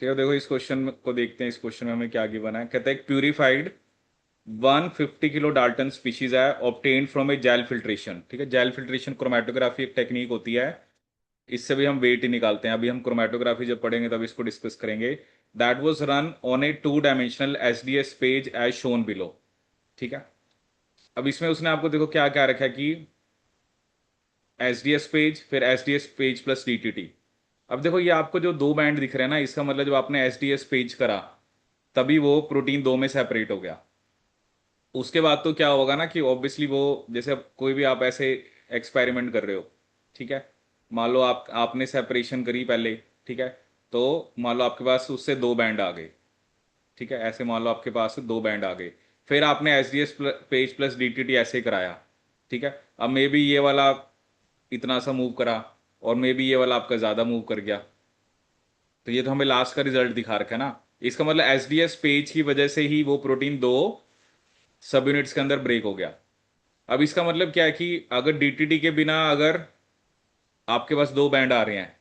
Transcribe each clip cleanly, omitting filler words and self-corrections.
ठीक है, देखो इस क्वेश्चन को देखते हैं। इस क्वेश्चन में हमें क्या गिवन है। कहता है प्यूरिफाइड 150 किलो डाल्टन स्पीशीज है obtained from a gel filtration. ठीक है, जेल फिल्ट्रेशन क्रोमेटोग्राफी एक टेक्निक होती है, इससे भी हम वेट ही निकालते हैं। अभी हम क्रोमेटोग्राफी जब पढ़ेंगे तब इसको डिस्कस करेंगे। That was run on a 2 dimensional SDS page as shown below. ठीक है, अब इसमें उसने आपको देखो क्या क्या रखा है कि एसडीएस पेज, फिर एसडीएस पेज प्लस डीटीटी। अब देखो ये आपको जो दो बैंड दिख रहे हैं ना, इसका मतलब जब आपने एसडीएस पेज करा तभी वो प्रोटीन दो में सेपरेट हो गया। उसके बाद तो क्या होगा ना कि ऑब्वियसली वो, जैसे अब कोई भी आप ऐसे एक्सपेरिमेंट कर रहे हो, ठीक है, मान लो आपने सेपरेशन करी पहले, ठीक है, तो मान लो आपके पास उससे दो बैंड आ गए। ठीक है, ऐसे मान लो आपके पास दो बैंड आ गए, फिर आपने S D S page plus DTT ऐसे कराया। ठीक है, अब मे बी ये वाला इतना सा मूव करा और मे बी ये वाला आपका ज्यादा मूव कर गया, तो ये तो हमें लास्ट का रिजल्ट दिखा रखा है ना। इसका मतलब एस डी एस पेज की वजह से ही वो प्रोटीन दो सब यूनिट्स के अंदर ब्रेक हो गया। अब इसका मतलब क्या है कि अगर डीटीटी के बिना अगर आपके पास दो बैंड आ रहे हैं,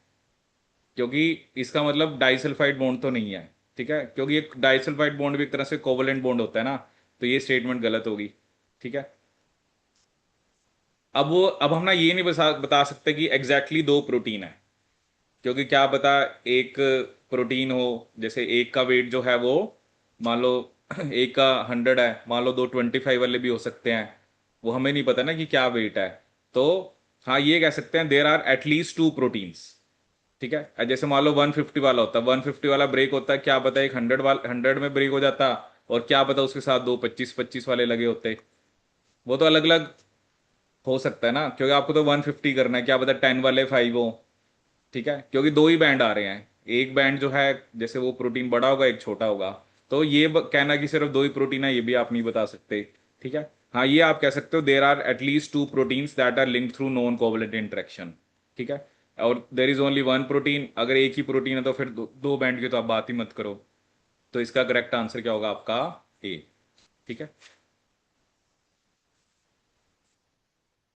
क्योंकि इसका मतलब डाइसल्फाइड बॉन्ड तो नहीं है। ठीक है, क्योंकि एक डाइसल्फाइड बॉन्ड भी एक तरह से कोवलेंट बॉन्ड होता है ना, तो ये स्टेटमेंट गलत होगी। ठीक है, अब हम ना ये नहीं बता सकते कि एग्जैक्टली दो प्रोटीन है, क्योंकि क्या पता एक प्रोटीन हो, जैसे एक का वेट जो है वो मान लो एक का 100 है, मान लो दो 25 वाले भी हो सकते हैं, वो हमें नहीं पता ना कि क्या वेट है। तो हाँ, ये कह सकते हैं there are at least two proteins. ठीक है, जैसे मान लो 150 वाला होता है, 150 वाला ब्रेक होता है, क्या पता एक 100 में ब्रेक हो जाता, और क्या पता उसके साथ दो 25 वाले लगे होते। वो तो अलग अलग हो सकता है ना, क्योंकि आपको तो 150 करना है, क्या पता 10 वाले 5 हो। ठीक है, क्योंकि दो ही बैंड आ रहे हैं, एक बैंड जो है जैसे वो प्रोटीन बड़ा होगा एक छोटा होगा। तो ये कहना कि सिर्फ दो ही प्रोटीन है, ये भी आप नहीं बता सकते। ठीक है, हाँ ये आप कह सकते हो there are at least two proteins that are linked through non covalent interaction. ठीक है, और there is only one protein, अगर एक ही प्रोटीन है तो फिर दो बैंड की तो आप बात ही मत करो। तो इसका करेक्ट आंसर क्या होगा आपका? ए। ठीक है।